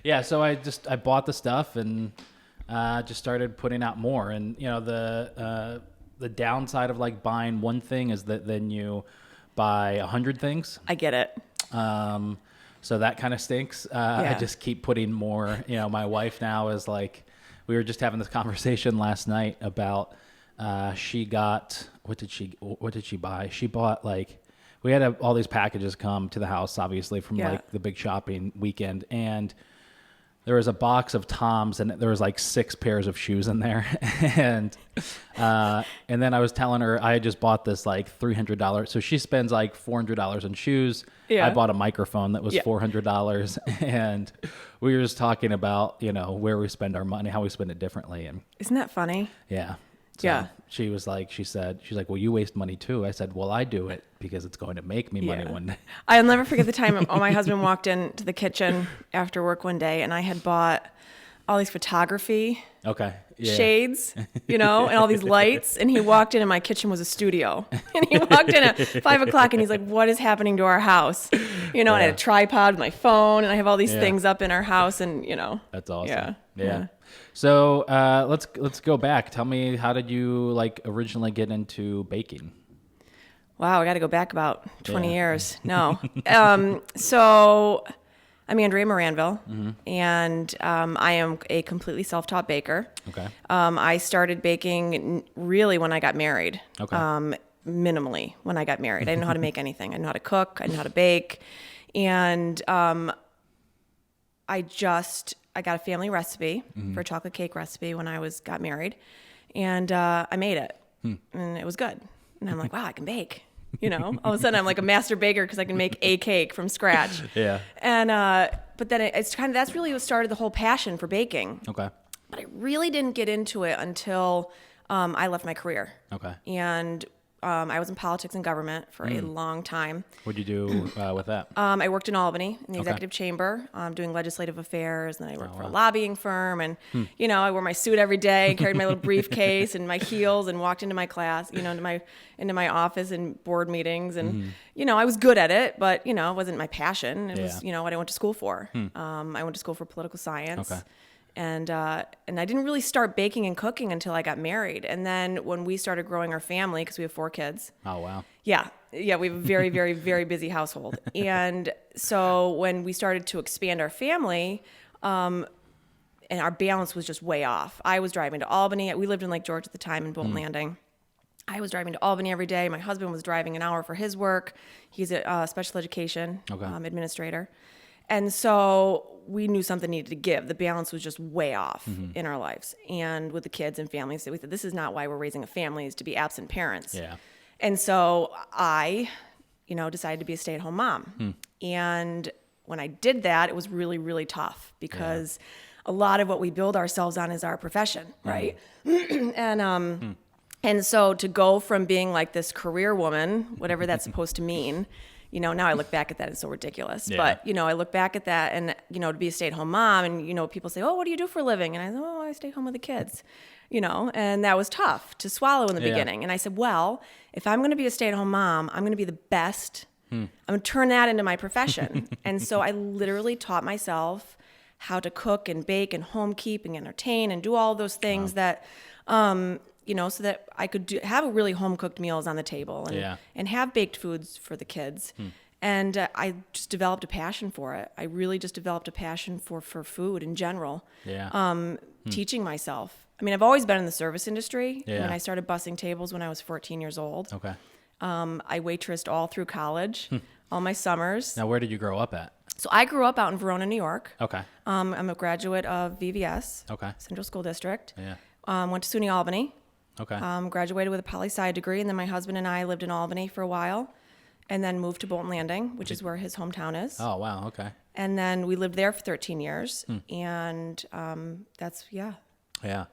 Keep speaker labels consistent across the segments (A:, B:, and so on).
A: Yeah, so I bought the stuff and just started putting out more. And the downside of like buying one thing is that then you buy 100 things.
B: I get it.
A: So that kind of stinks. I just keep putting more. My wife now is like, we were just having this conversation last night about she got what did she buy? She bought like. We had all these packages come to the house, obviously, from like the big shopping weekend. And there was a box of Toms and there was like 6 pairs of shoes in there. and then I was telling her I had just bought this like $300. So she spends like $400 on shoes.
B: Yeah.
A: I bought a microphone that was $400. And we were just talking about, where we spend our money, how we spend it differently. And
B: isn't that funny?
A: Yeah. So she was like, she's like, well, you waste money too. I said, well, I do it because it's going to make me money one day.
B: I'll never forget the time my husband walked into the kitchen after work one day and I had bought all these photography shades, and all these lights. And he walked in and my kitchen was a studio. And he walked in at 5 o'clock and he's like, what is happening to our house? And I had a tripod with my phone and I have all these things up in our house and,
A: That's awesome.
B: Yeah.
A: So let's go back. Tell me, how did you like originally get into baking?
B: Wow, I got to go back about 20 years. No. So I'm Andrea Maranville, and I am a completely self-taught baker.
A: Okay.
B: I started baking really when I got married.
A: Okay.
B: Minimally when I got married. I didn't know how to make anything. I didn't know how to cook. I didn't know how to bake. And I got a family recipe for a chocolate cake recipe when I got married, and I made it, and it was good. And I'm like, wow, I can bake. All of a sudden I'm like a master baker because I can make a cake from scratch.
A: Yeah.
B: And but then that's really what started the whole passion for baking.
A: Okay.
B: But I really didn't get into it until I left my career.
A: Okay.
B: And I was in politics and government for a long time.
A: What'd you do with that?
B: I worked in Albany in the executive chamber, doing legislative affairs. And then I worked for a lobbying firm. And, I wore my suit every day, carried my little briefcase and my heels and walked into my class, into my office and board meetings. And, I was good at it, but, it wasn't my passion. It was, what I went to school for. I went to school for political science. Okay. And I didn't really start baking and cooking until I got married. And then when we started growing our family, because we have 4 kids.
A: Oh, wow.
B: Yeah, we have a very, very, very busy household. And so when we started to expand our family, and our balance was just way off. I was driving to Albany. We lived in Lake George at the time in Bolton Landing. I was driving to Albany every day. My husband was driving an hour for his work. He's a special education administrator. And so we knew something needed to give. The balance was just way off in our lives. And with the kids and families, so we said, this is not why we're raising a family, is to be absent parents.
A: Yeah.
B: And so I, decided to be a stay-at-home mom. And when I did that, it was really, really tough because a lot of what we build ourselves on is our profession, right? And so to go from being like this career woman, whatever that's supposed to mean, now I look back at that, it's so ridiculous. Yeah. But, I look back at that and, to be a stay-at-home mom and, people say, oh, what do you do for a living? And I said, oh, I stay home with the kids, and that was tough to swallow in the beginning. And I said, well, if I'm going to be a stay-at-home mom, I'm going to be the best. I'm going to turn that into my profession. And so I literally taught myself how to cook and bake and home keep and entertain and do all those things that, so that I could have really home-cooked meals on the table and have baked foods for the kids. And I just developed a passion for it. I really just developed a passion for food in general. Yeah. Teaching myself. I mean, I've always been in the service industry. Yeah. I mean, I started bussing tables when I was 14 years old. Okay. I waitressed all through college, all my summers.
A: Now, where did you grow up at?
B: So I grew up out in Verona, New York.
A: Okay.
B: I'm a graduate of VVS.
A: Okay.
B: Central School District.
A: Yeah.
B: Went to SUNY Albany.
A: Okay.
B: Graduated with a poli-sci degree, and then my husband and I lived in Albany for a while, and then moved to Bolton Landing, which is where his hometown is.
A: Oh, wow. Okay.
B: And then we lived there for 13 years, and that's.
A: Yeah.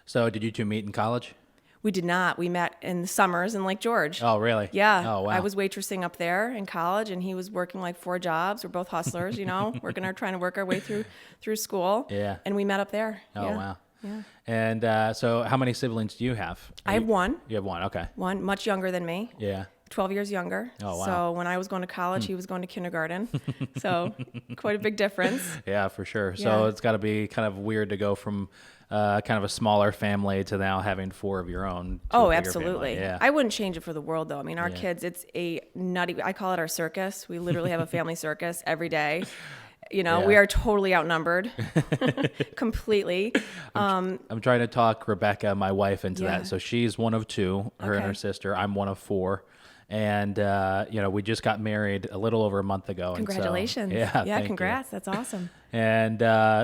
A: So did you two meet in college?
B: We did not. We met in the summers in Lake George.
A: Oh, really?
B: Yeah.
A: Oh, wow.
B: I was waitressing up there in college, and he was working like 4 jobs. We're both hustlers, trying to work our way through school.
A: Yeah.
B: And we met up there.
A: Oh,
B: yeah.
A: wow.
B: Yeah.
A: And so how many siblings do you have?
B: I have one.
A: You have one, okay.
B: One, much younger than me.
A: Yeah.
B: 12 years younger.
A: Oh, wow.
B: So when I was going to college, he was going to kindergarten. So quite a big difference.
A: Yeah, for sure. So
B: Yeah.
A: it's got to be kind of weird to go from kind of a smaller family to now having 4 of your own. To
B: Oh,
A: a bigger
B: absolutely.
A: family. Yeah.
B: I wouldn't change it for the world, though. I mean, our
A: Yeah.
B: kids, it's a nutty, I call it our circus. We literally have a family circus every day. You know,
A: Yeah.
B: we are totally outnumbered completely.
A: I'm trying to talk Rebecca, my wife, into
B: Yeah.
A: that. So she's one of 2, her and
B: Okay.
A: her sister. I'm one of 4. And, we just got married a little over a month ago. And so,
B: Congratulations.
A: yeah.
B: Yeah,
A: thank you.
B: congrats. That's awesome.
A: And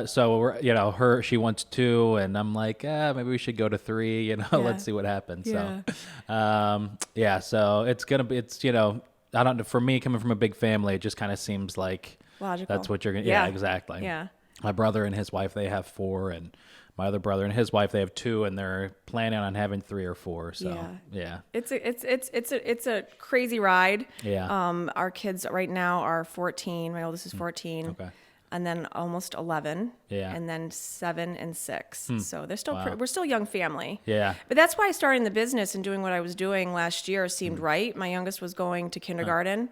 A: so we're, she wants 2, and I'm like, maybe we should go to 3. Let's see what happens.
B: Yeah.
A: So, so it's I don't know. For me, coming from a big family, it just kind of seems like
B: Logical.
A: that's what you're gonna.
B: Yeah.
A: Yeah, exactly.
B: Yeah.
A: My brother and his wife, they have 4, and my other brother and his wife, they have 2, and they're planning on having 3 or 4. So yeah.
B: It's a crazy ride.
A: Yeah.
B: Our kids right now are 14. My oldest is 14.
A: Okay.
B: And then almost 11.
A: Yeah.
B: And then 7 and 6. So they're still
A: Wow.
B: we're still a young family.
A: Yeah.
B: But that's why starting the business and doing what I was doing last year seemed right. My youngest was going to kindergarten.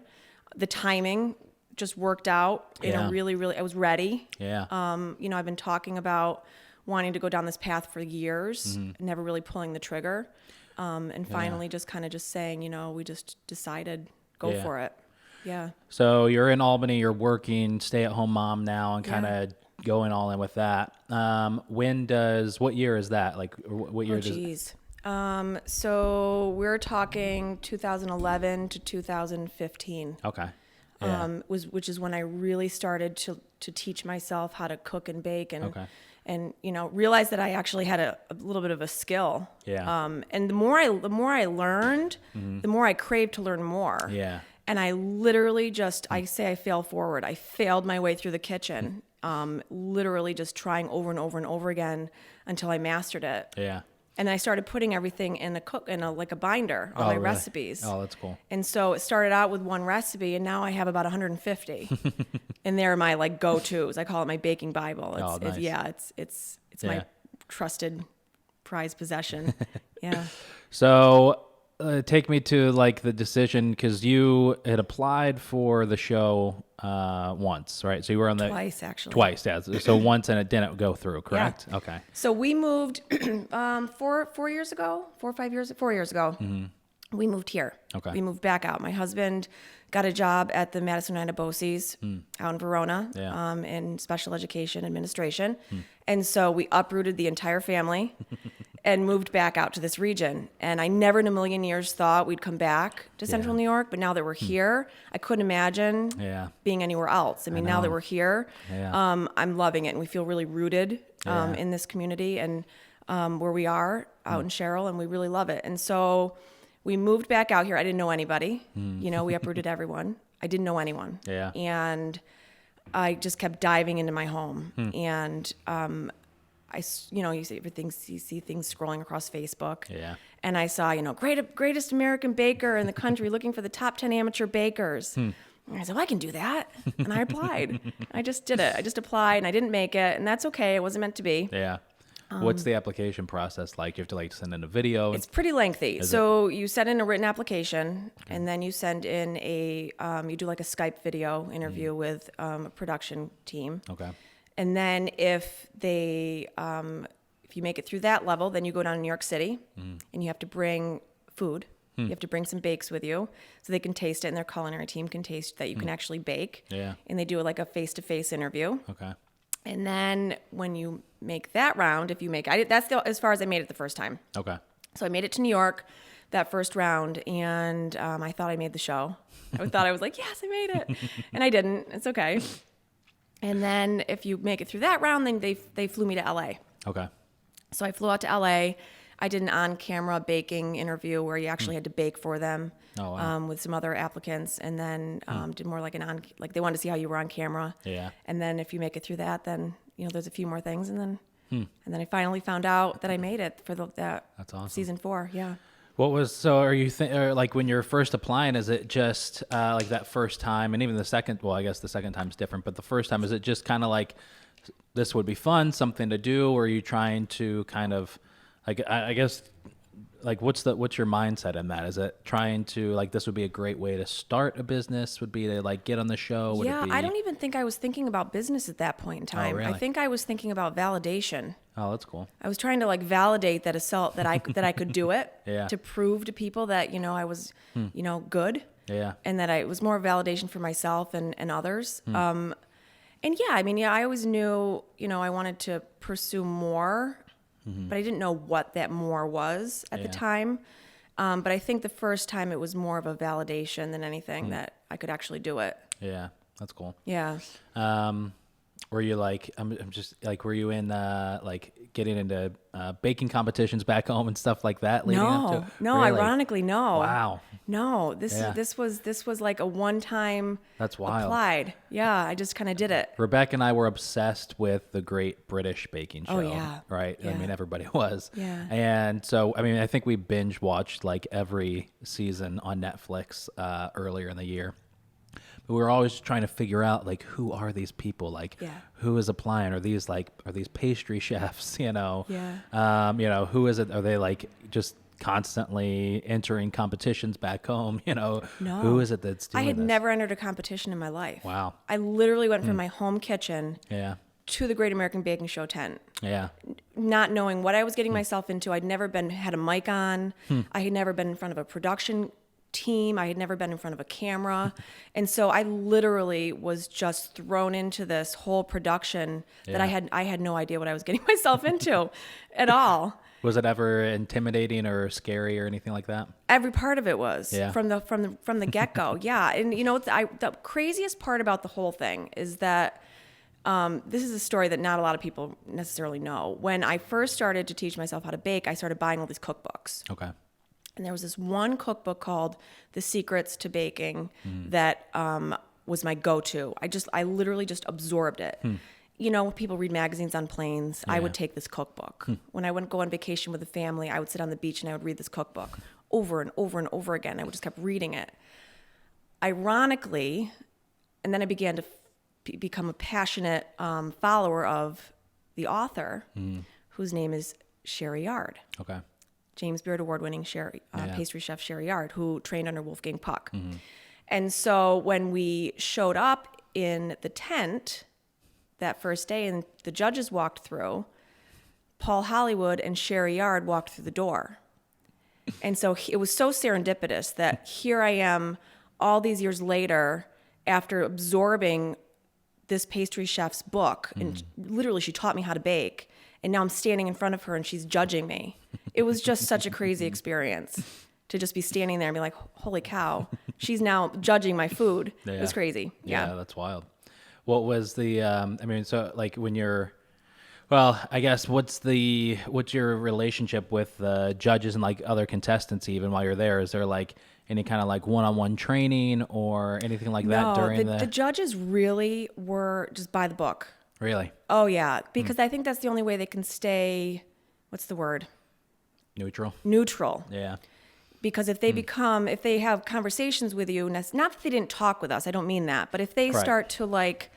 B: The timing just worked out in
A: Yeah.
B: a really I was ready.
A: Yeah.
B: I've been talking about wanting to go down this path for years, never really pulling the trigger. And finally just kind of just saying, we just decided go
A: Yeah.
B: for it. Yeah.
A: So you're in Albany, you're working, stay-at-home mom now, and kind of going all in with that. What year is that? Like, what year
B: Oh,
A: does?
B: geez. So we're talking 2011 to 2015.
A: Okay. Yeah.
B: Which is when I really started to teach myself how to cook and bake
A: Okay.
B: and realized that I actually had a little bit of a skill.
A: Yeah.
B: And the more I learned, the more I craved to learn more.
A: Yeah.
B: And I literally I fail forward. I failed my way through the kitchen, literally just trying over and over and over again until I mastered it.
A: Yeah.
B: And I started putting everything in a binder, all my
A: really?
B: recipes.
A: Oh, that's cool.
B: And so it started out with one recipe, and now I have about 150. And they're my go-tos. I call it my baking Bible.
A: Nice.
B: It's
A: Yeah.
B: my trusted prized possession. Yeah.
A: So take me to the decision, because you had applied for the show once, right? So you were on the
B: Twice, actually.
A: Twice, yeah. So once, and it didn't go through, correct?
B: Yeah.
A: Okay.
B: So we moved 4 years ago, 4 or 5 years, 4 years ago. We moved here.
A: Okay.
B: We moved back out. My husband got a job at the Madison Boces out in Verona,
A: Yeah.
B: in special education administration. And so we uprooted the entire family and moved back out to this region. And I never in a million years thought we'd come back to Central New York, but now that we're here, I couldn't imagine
A: Yeah.
B: being anywhere else. I mean, now that we're here,
A: Yeah.
B: I'm loving it, and we feel really rooted
A: Yeah.
B: in this community and where we are out in Sherrill, and we really love it. And so we moved back out here. I didn't know anybody. We uprooted everyone. I didn't know anyone.
A: Yeah.
B: And I just kept diving into my home. And you see things scrolling across Facebook.
A: Yeah.
B: And I saw, greatest American baker in the country looking for the top 10 amateur bakers. And I said, well, I can do that. And I applied. I just did it. I just applied, and I didn't make it. And that's okay. It wasn't meant to be.
A: Yeah. What's the application process like? You have to send in a video?
B: It's pretty lengthy. So you send in a written application, and then you send in you do a Skype video interview with a production team.
A: Okay.
B: And then if you make it through that level, then you go down to New York City, and you have to bring food. You have to bring some bakes with you so they can taste it, and their culinary team can taste that you can actually bake.
A: Yeah.
B: And they do a face-to-face interview.
A: Okay.
B: And then when you make that round, that's as far as I made it the first time.
A: Okay.
B: So I made it to New York that first round, and I thought I made the show. I thought I was like, yes, I made it. And I didn't. It's okay. And then if you make it through that round, then they flew me to LA.
A: Okay.
B: So I flew out to LA. I did an on-camera baking interview where you actually had to bake for them.
A: Oh, wow.
B: With some other applicants, and then did more they wanted to see how you were on camera.
A: Yeah.
B: And then if you make it through that, then there's a few more things, and then I finally found out that I made it for
A: That's awesome.
B: season 4. Yeah.
A: Are you when you're first applying, is it just that first time, and even the second, well, I guess the second time's different, but the first time, is it just kind of this would be fun, something to do, or are you trying to kind of, I guess, like, what's your mindset in that? Is it trying to, like, this would be a great way to start a business, would be to like get on the show? Would
B: Yeah,
A: it be...
B: I don't even think I was thinking about business at that point in time.
A: Oh, really?
B: I think I was thinking about validation.
A: Oh, that's cool.
B: I was trying to like validate that that I could do it.
A: Yeah.
B: To prove to people that, you know, I was, you know, good.
A: Yeah.
B: And that it was more validation for myself and others. And yeah, I mean, yeah, I always knew, you know, I wanted to pursue more, but I didn't know what that more was at the time. But I think the first time it was more of a validation than anything that I could actually do it.
A: Yeah, that's cool.
B: Yeah.
A: Were you like, I'm just like, were you in like getting into baking competitions back home and stuff like that leading up to?
B: No,
A: Really?
B: ironically, no.
A: Wow.
B: No, this was like a one-time.
A: That's wild.
B: Applied. Yeah, I just kind of did it.
A: Rebecca and I were obsessed with the Great British Baking Show.
B: Oh, yeah.
A: Right?
B: Yeah.
A: I mean, everybody was.
B: Yeah.
A: And so, I mean, I think we binge watched like every season on Netflix earlier in the year. But we were always trying to figure out, like, who are these people? Like, who is applying? Are these pastry chefs, you know?
B: Yeah.
A: You know, who is it? Are they like just constantly entering competitions back home? You know,
B: No.
A: who is it that's doing
B: I had
A: this?
B: never entered a competition in my life.
A: Wow.
B: I literally went from my home kitchen
A: Yeah.
B: to the Great American Baking Show tent,
A: Yeah.
B: not knowing what I was getting myself into. I'd never had a mic on. I had never been in front of a production team. I had never been in front of a camera. And so I literally was just thrown into this whole production that I had no idea what I was getting myself into at all.
A: Was it ever intimidating or scary or anything like that?
B: Every part of it was from the get-go. Yeah. And you know, the craziest part about the whole thing is that this is a story that not a lot of people necessarily know. When I first started to teach myself how to bake, I started buying all these cookbooks.
A: Okay.
B: And there was this one cookbook called The Secrets to Baking that was my go-to. I literally just absorbed it. You know, people read magazines on planes. I would take this cookbook. When I went go on vacation with the family, I would sit on the beach and I would read this cookbook over and over and over again. I would just kept reading it. Ironically, and then I began to become a passionate follower of the author, whose name is Sherry Yard.
A: Okay.
B: James Beard Award-winning pastry chef Sherry Yard, who trained under Wolfgang Puck. And so when we showed up in the tent that first day and the judges walked through, Paul Hollywood and Sherry Yard walked through the door. And so it was so serendipitous that here I am all these years later after absorbing this pastry chef's book, and literally she taught me how to bake, and now I'm standing in front of her and she's judging me. It was just such a crazy experience to just be standing there and be like, holy cow, she's now judging my food.
A: Yeah.
B: It was crazy.
A: Yeah, that's wild. What was the, I mean, so like when you're, well, I guess what's your relationship with the judges and like other contestants even while you're there? Is there like any kind of like one-on-one training or anything like that during
B: the judges really were just by the book.
A: Really?
B: Oh, yeah. Because I think that's the only way they can stay, what's the word? Neutral.
A: Yeah.
B: Because if they have conversations with you, not that they didn't talk with us, I don't mean that, but if they start to like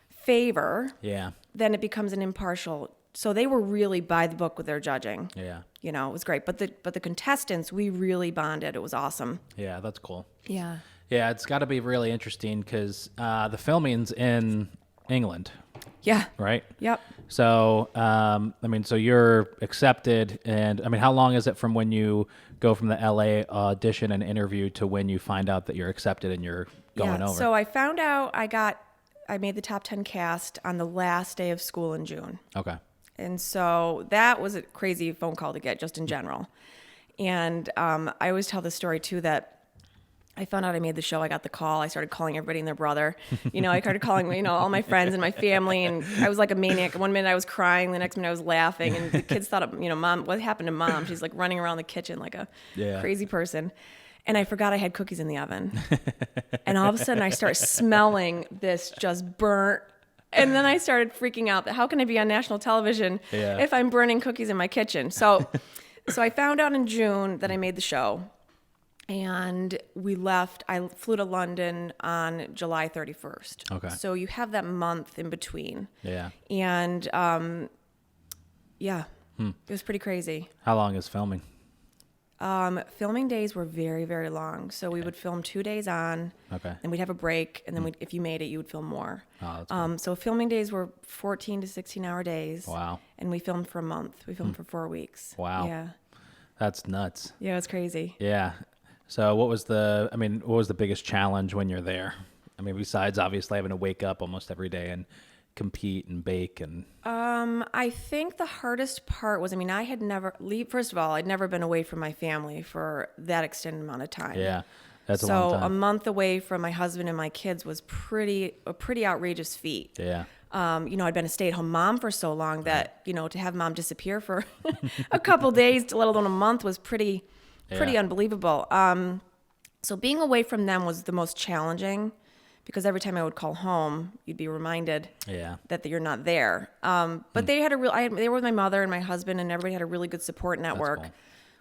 B: favor, then it becomes an impartial. So they were really by the book with their judging.
A: Yeah.
B: You know, it was great. But the contestants, we really bonded. It was awesome.
A: Yeah, that's cool.
B: Yeah.
A: Yeah, it's got to be really interesting because the filming's in England.
B: Yeah.
A: Right?
B: Yep.
A: So, I mean, so you're accepted, and I mean, how long is it from when you go from the LA audition and interview to when you find out that you're accepted and you're going over?
B: So I found out I made the top 10 cast on the last day of school in June.
A: Okay.
B: And so that was a crazy phone call to get just in general. And I always tell this story too, that I found out I made the show. I got the call. I started calling everybody and their brother. You know, I started calling, you know, all my friends and my family. And I was like a maniac. One minute I was crying. The next minute I was laughing. And the kids thought, you know, Mom, what happened to Mom? She's like running around the kitchen like a crazy person. And I forgot I had cookies in the oven. And all of a sudden I start smelling this just burnt. And then I started freaking out that how can I be on national television if I'm burning cookies in my kitchen? So I found out in June that I made the show. And we left. I flew to London on July 31st.
A: Okay.
B: So you have that month in between.
A: Yeah.
B: And it was pretty crazy.
A: How long is filming?
B: Filming days were very, very long. So we would film 2 days on, then we'd have a break, and then if you made it, you would film more.
A: Oh, that's cool.
B: So filming days were 14 to 16-hour days.
A: Wow.
B: And we filmed for a month. We filmed for 4 weeks.
A: Wow.
B: Yeah.
A: That's nuts.
B: Yeah, it was crazy.
A: Yeah. So what was the biggest challenge when you're there? I mean, besides obviously having to wake up almost every day and compete and bake and...
B: I think the hardest part was, I had never first of all, I'd never been away from my family for that extended amount of time.
A: Yeah, that's a long time.
B: So a month away from my husband and my kids was a pretty outrageous feat.
A: Yeah.
B: I'd been a stay-at-home mom for so long that, to have mom disappear for a couple days, let alone a month, was pretty unbelievable. So being away from them was the most challenging, because every time I would call home, you'd be reminded that you're not there. But they were with my mother and my husband, and everybody had a really good support network, cool.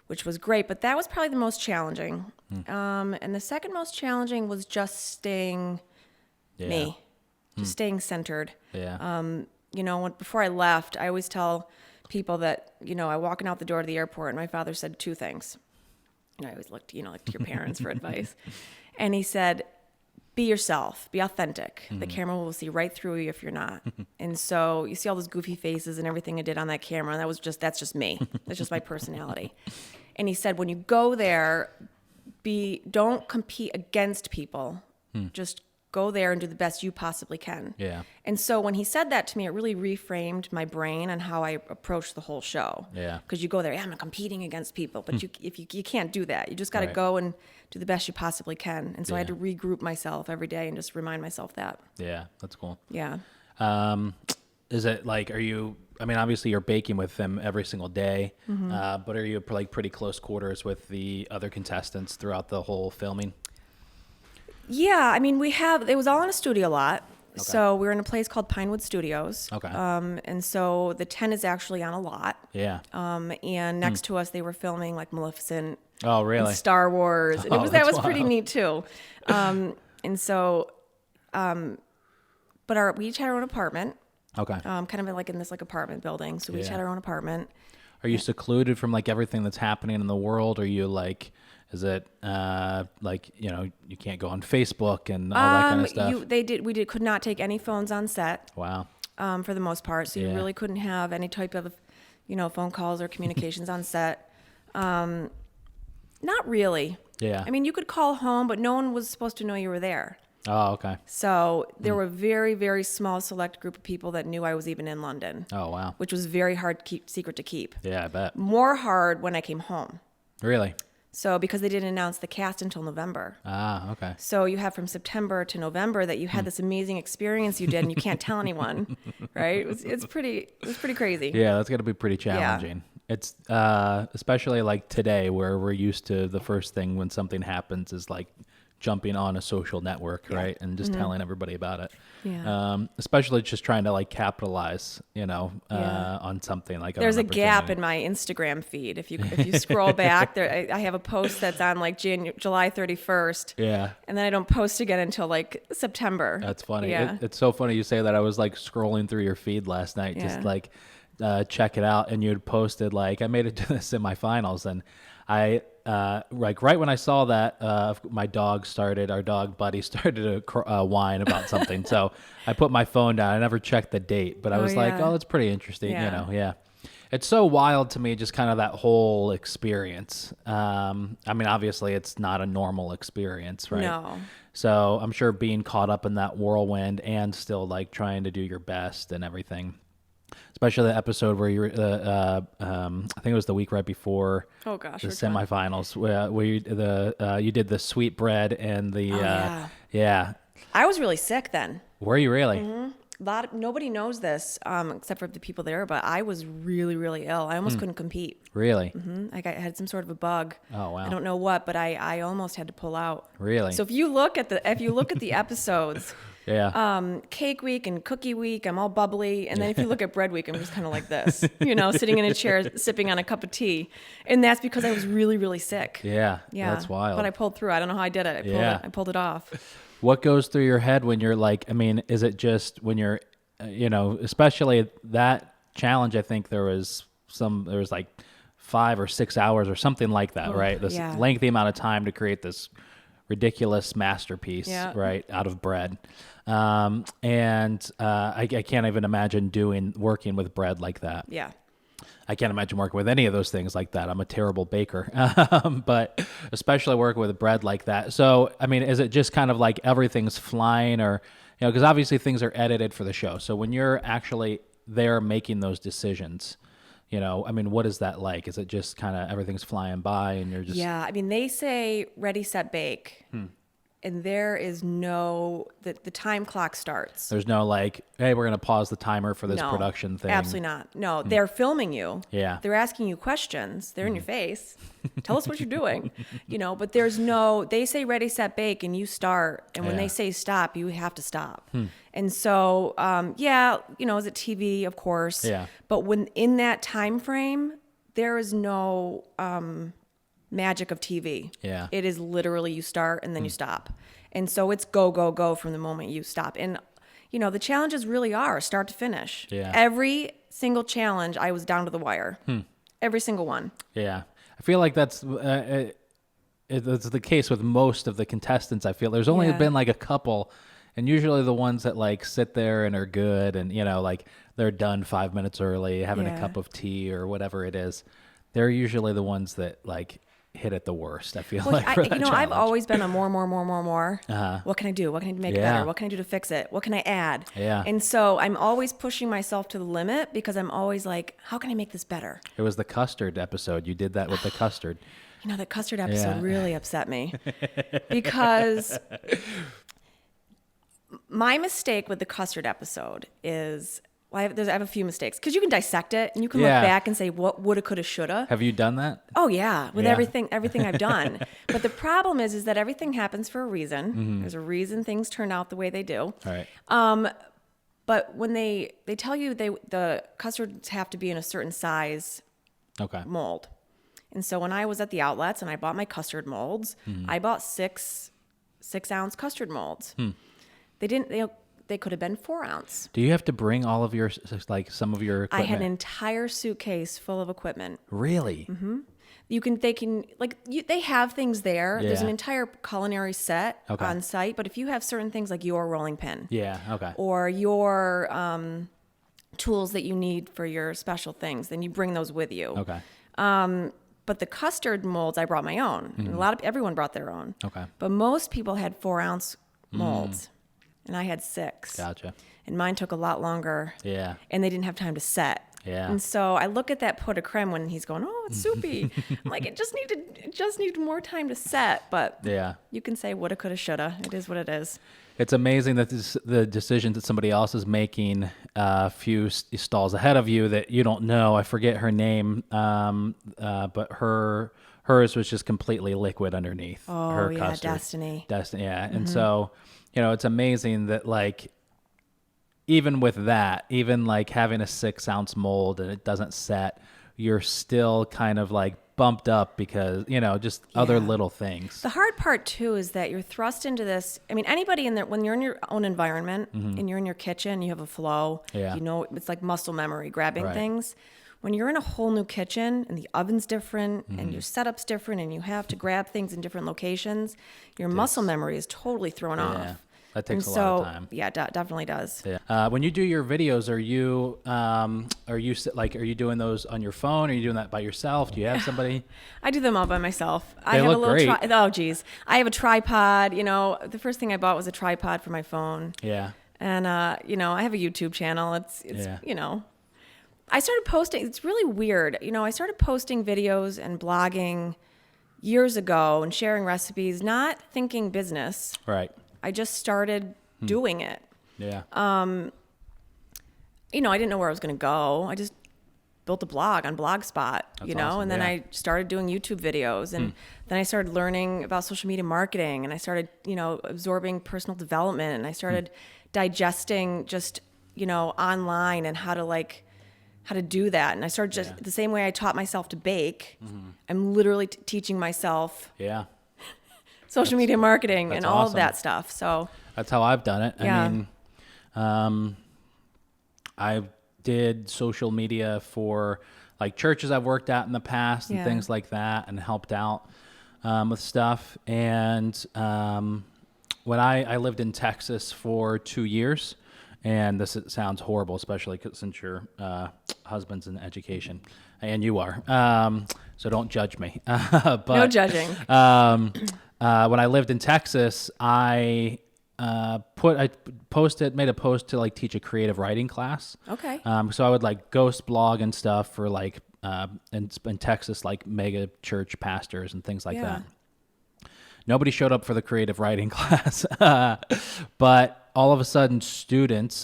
B: Which was great. But that was probably the most challenging. And the second most challenging was just staying me, just staying centered.
A: Yeah.
B: Before I left, I always tell people that, I walking out the door to the airport, and my father said 2 things. And I always looked, to your parents for advice. And he said, be yourself, be authentic. The camera will see right through you if you're not. And so you see all those goofy faces and everything I did on that camera. And that's just me. That's just my personality. And he said, when you go there, don't compete against people. Just go there and do the best you possibly can. Yeah. And so when he said that to me, it really reframed my brain on how I approach the whole show. Yeah. Because you go there, I'm competing against people, but you can't do that. You just got to go and do the best you possibly can. And so I had to regroup myself every day and just remind myself that.
A: Yeah, that's cool.
B: Yeah.
A: Is it like, obviously you're baking with them every single day, but are you like pretty close quarters with the other contestants throughout the whole filming?
B: Yeah, it was all in a studio lot. Okay. So we were in a place called Pinewood Studios. Okay. And so the tent is actually on a lot. Yeah. And next to us, they were filming like Maleficent. Oh, really? And Star Wars. And that was pretty neat too. And so, but we each had our own apartment. Okay. Kind of like in this like apartment building. So we each had our own apartment.
A: Are you secluded from like everything that's happening in the world? Are you like... Is it you can't go on Facebook and all that kind of stuff?
B: We could not take any phones on set.
A: Wow.
B: For the most part, so you really couldn't have any type of, phone calls or communications on set. Not really. Yeah. You could call home, but no one was supposed to know you were there.
A: Oh, okay.
B: So there were a very, very small select group of people that knew I was even in London.
A: Oh, wow.
B: Which was very hard secret to keep.
A: Yeah, I bet.
B: More hard when I came home.
A: Really?
B: So because they didn't announce the cast until November.
A: Ah, okay.
B: So you have from September to November that you had this amazing experience you did, and you can't tell anyone, right? It's pretty crazy.
A: Yeah, that's got to be pretty challenging. Yeah. It's especially like today, where we're used to the first thing when something happens is like jumping on a social network, right, and just telling everybody about it. Yeah. Especially just trying to like capitalize, on something like.
B: There's a gap in my Instagram feed. If you scroll back, there I have a post that's on like July 31st. Yeah. And then I don't post again until like September.
A: That's funny. Yeah. It's so funny you say that. I was like scrolling through your feed last night, just like check it out, and you'd posted like I made it to the semifinals, and I. Like right when I saw that, our dog Buddy started to whine about something. So I put my phone down. I never checked the date, but I was like, oh, that's pretty interesting. Yeah. It's so wild to me, just kind of that whole experience. Obviously it's not a normal experience, right? No. So I'm sure being caught up in that whirlwind and still like trying to do your best and everything. Especially the episode where you were, I think it was the week right before the semifinals, where you did the sweet bread and the
B: I was really sick then.
A: Were you really?
B: Mm-hmm. Nobody knows this except for the people there, but I was really, really ill. I almost couldn't compete.
A: Really?
B: Mm-hmm. I had some sort of a bug.
A: Oh wow!
B: I don't know what, but I almost had to pull out.
A: Really?
B: So if you look at the episodes.
A: Yeah.
B: Cake week and cookie week, I'm all bubbly. And then if you look at bread week, I'm just kind of like this, sitting in a chair, sipping on a cup of tea. And that's because I was really, really sick.
A: Yeah. That's wild.
B: But I pulled through. I don't know how I did it. I pulled it off.
A: What goes through your head when you're like, is it just when you're, especially that challenge, I think there was like 5 or 6 hours or something like that, right? This lengthy amount of time to create this ridiculous masterpiece, right, out of bread. I can't even imagine working with bread like that.
B: Yeah.
A: I can't imagine working with any of those things like that. I'm a terrible baker, but especially working with bread like that. So, I mean, is it just kind of like everything's flying, or, you know, because obviously things are edited for the show. So when you're actually there making those decisions, you know, I mean, what is that like? Is it just kind of everything's flying by and you're just...
B: Yeah, I mean, they say ready, set, bake. And there is no, the time clock starts.
A: There's no like, hey, we're going to pause the timer for this production thing.
B: Absolutely not. No, they're filming you.
A: Yeah.
B: They're asking you questions. They're in your face. Tell us what you're doing. You know, but there's no, they say ready, set, bake, and you start. And when they say stop, you have to stop. And so, you know, is it TV? Of course.
A: Yeah.
B: But when in that time frame, there is no magic of TV.
A: Yeah.
B: It is literally you start and then you stop. And so it's go, go, go from the moment you stop. And, you know, the challenges really are start to finish.
A: Yeah.
B: Every single challenge, I was down to the wire. Every single one.
A: Yeah. I feel like that's the case with most of the contestants. I feel there's only been like a couple, and usually the ones that like sit there and are good and, you know, like they're done 5 minutes early, having a cup of tea or whatever it is. They're usually the ones that like hit it the worst. I feel like for that
B: you know,
A: challenge.
B: I've always been a more. What can I do? What can I do to make it better? What can I do to fix it? What can I add?
A: Yeah.
B: And so I'm always pushing myself to the limit because I'm always like, how can I make this better?
A: It was the custard episode. You did that with the custard.
B: You know, the custard episode really upset me because my mistake with the custard episode is, well, I have a few mistakes because you can dissect it and you can look back and say what woulda, coulda, shoulda.
A: Have you done that?
B: Oh yeah, with everything I've done. But the problem is that everything happens for a reason. There's a reason things turn out the way they do.
A: All right.
B: But when they tell you the custards have to be in a certain size mold. And so when I was at the outlets and I bought my custard molds, I bought 6-ounce custard molds. They could have been 4-ounce.
A: Do you have to bring all of your, like some of your equipment?
B: I had an entire suitcase full of equipment.
A: Really?
B: Mm-hmm. They have things there. Yeah. There's an entire culinary set on site. But if you have certain things like your rolling pin.
A: Yeah, okay.
B: Or your tools that you need for your special things, then you bring those with you.
A: Okay.
B: But the custard molds, I brought my own. And everyone brought their own.
A: Okay.
B: But most people had 4-ounce molds. And I had 6.
A: Gotcha.
B: And mine took a lot longer.
A: Yeah.
B: And they didn't have time to set.
A: Yeah.
B: And so I look at that pot of creme when he's going, oh, it's soupy. I'm like, it just needed more time to set. But you can say woulda, coulda, shoulda. It is what it is.
A: It's amazing that the decisions that somebody else is making a few stalls ahead of you that you don't know. I forget her name, but hers was just completely liquid underneath.
B: Oh,
A: her
B: yeah,
A: custard.
B: Destiny.
A: Yeah. And so, you know, it's amazing that like, even with that, even like having a 6-ounce mold and it doesn't set, you're still kind of like bumped up because, you know, just other little things.
B: The hard part too is that you're thrust into this. I mean, anybody in there, when you're in your own environment and you're in your kitchen, you have a flow, you know, it's like muscle memory, grabbing things. When you're in a whole new kitchen and the oven's different and your setup's different and you have to grab things in different locations, your muscle memory is totally thrown off.
A: That takes a lot of time.
B: Yeah, definitely does.
A: Yeah. When you do your videos, are you doing those on your phone? Are you doing that by yourself? Do you have somebody?
B: I do them all by myself.
A: They look great.
B: Oh, geez. I have a tripod. You know, the first thing I bought was a tripod for my phone.
A: Yeah.
B: And, you know, I have a YouTube channel. It's you know, I started posting. It's really weird. You know, I started posting videos and blogging years ago and sharing recipes, not thinking business.
A: Right.
B: I just started doing it.
A: Yeah.
B: You know, I didn't know where I was going to go. I just built a blog on Blogspot,
A: That's
B: you know,
A: awesome.
B: and then I started doing YouTube videos and then I started learning about social media marketing and I started, you know, absorbing personal development and I started digesting just, you know, online and how to do that. And I started just the same way I taught myself to bake. I'm literally teaching myself social media marketing and all of that stuff. So
A: that's how I've done it.
B: Yeah.
A: I mean, I've did social media for like churches I've worked at in the past and things like that, and helped out with stuff. And when I lived in Texas for 2 years, and this sounds horrible, especially since your husband's in education, and you are, so don't judge me. But,
B: no judging.
A: When I lived in Texas, I made a post to like teach a creative writing class.
B: Okay.
A: So I would like ghost blog and stuff for like in Texas, like mega church pastors and things like that. Nobody showed up for the creative writing class, but all of a sudden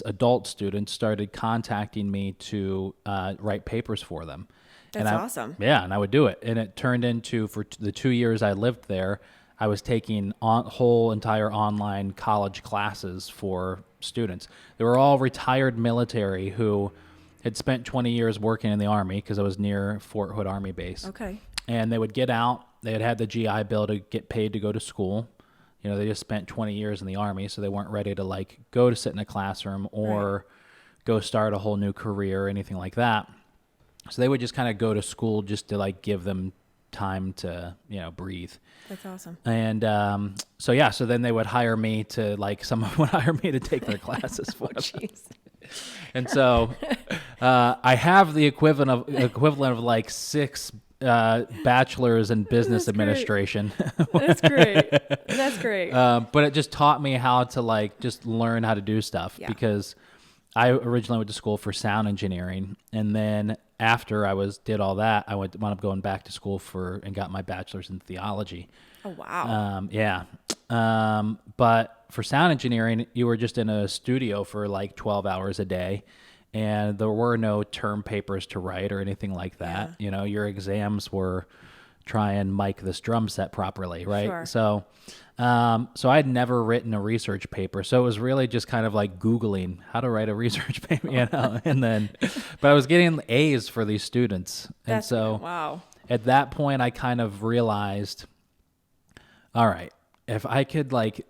A: adult students started contacting me to write papers for them.
B: That's awesome.
A: Yeah, and I would do it. And it turned into, for the 2 years I lived there, I was taking whole entire online college classes for students. They were all retired military who had spent 20 years working in the Army, because I was near Fort Hood Army Base.
B: Okay.
A: And they would get out. They had the GI Bill to get paid to go to school. You know, they just spent 20 years in the Army, so they weren't ready to like go to sit in a classroom or go start a whole new career or anything like that. So they would just kind of go to school just to like give them time to, breathe.
B: That's awesome.
A: And so then they would hire me to like, someone would hire me to take their classes for them.
B: Jeez.
A: And so I have the equivalent of like 6 bachelors in business administration.
B: That's great. That's great.
A: But it just taught me how to like just learn how to do stuff, because I originally went to school for sound engineering, and then after I did all that, I wound up going back to school and got my bachelor's in theology.
B: Oh wow.
A: But for sound engineering, you were just in a studio for like 12 hours a day, and there were no term papers to write or anything like that.
B: Yeah.
A: Your exams were try and mic this drum set properly, right?
B: Sure.
A: So I'd never written a research paper, so it was really just kind of like Googling how to write a research paper, but I was getting A's for these students. And so
B: wow.
A: At that point, I kind of realized, all right, if I could like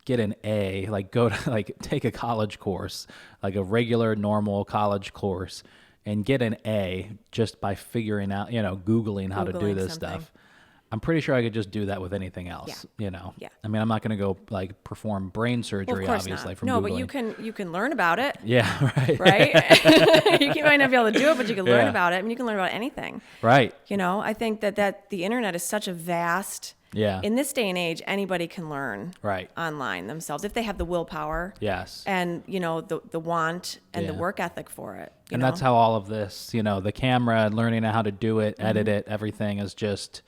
A: get an A, like go to like take a college course, like a regular normal college course, and get an A just by figuring out, Googling how to do this stuff. I'm pretty sure I could just do that with anything else, Yeah. I mean, I'm not going to go like perform brain surgery, obviously, from Googling.
B: But you can learn about it.
A: Yeah, right.
B: Right? You might not be able to do it, but you can learn about it. I mean, you can learn about anything.
A: Right.
B: I think that the internet is such a vast...
A: Yeah.
B: In this day and age, anybody can learn online themselves if they have the willpower.
A: Yes.
B: And, the want and the work ethic for it.
A: And that's how all of this, the camera, learning how to do it, edit it, everything is just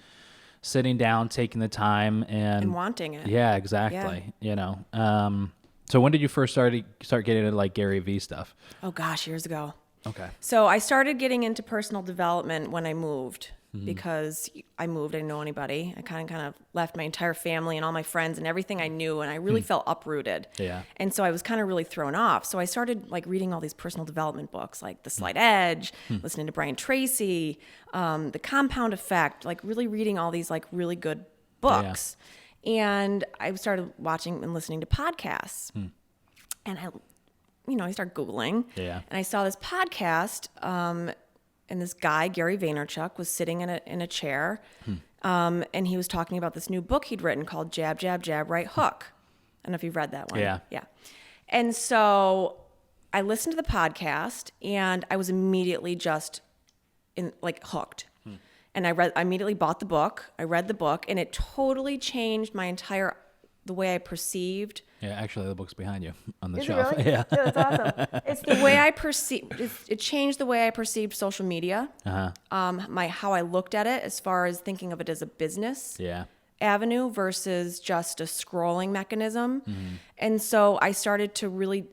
A: sitting down, taking the time and
B: wanting it.
A: Yeah, exactly. Yeah. So when did you first start getting into like Gary Vee stuff?
B: Oh gosh, years ago.
A: Okay.
B: So I started getting into personal development when I moved. Because I moved, I didn't know anybody. I kind of left my entire family and all my friends and everything I knew, and I really felt uprooted.
A: Yeah.
B: And so I was kind of really thrown off. So I started like reading all these personal development books, like The Slight Edge, listening to Brian Tracy, The Compound Effect, like really reading all these like really good books. Yeah. And I started watching and listening to podcasts. And I started Googling.
A: Yeah.
B: And I saw this podcast. And this guy, Gary Vaynerchuk, was sitting in a chair, and he was talking about this new book he'd written called Jab, Jab, Jab, Right Hook. I don't know if you've read that one.
A: Yeah.
B: Yeah. And so I listened to the podcast, and I was immediately just hooked. And I immediately bought the book. I read the book, and it totally changed the way I perceived.
A: Yeah, actually, the book's behind you on the
B: Is
A: shelf.
B: It really?
A: Yeah.
B: That's awesome. It's the way I perceived. It changed the way I perceived social media. How I looked at it, as far as thinking of it as a business avenue versus just a scrolling mechanism. And so I started to really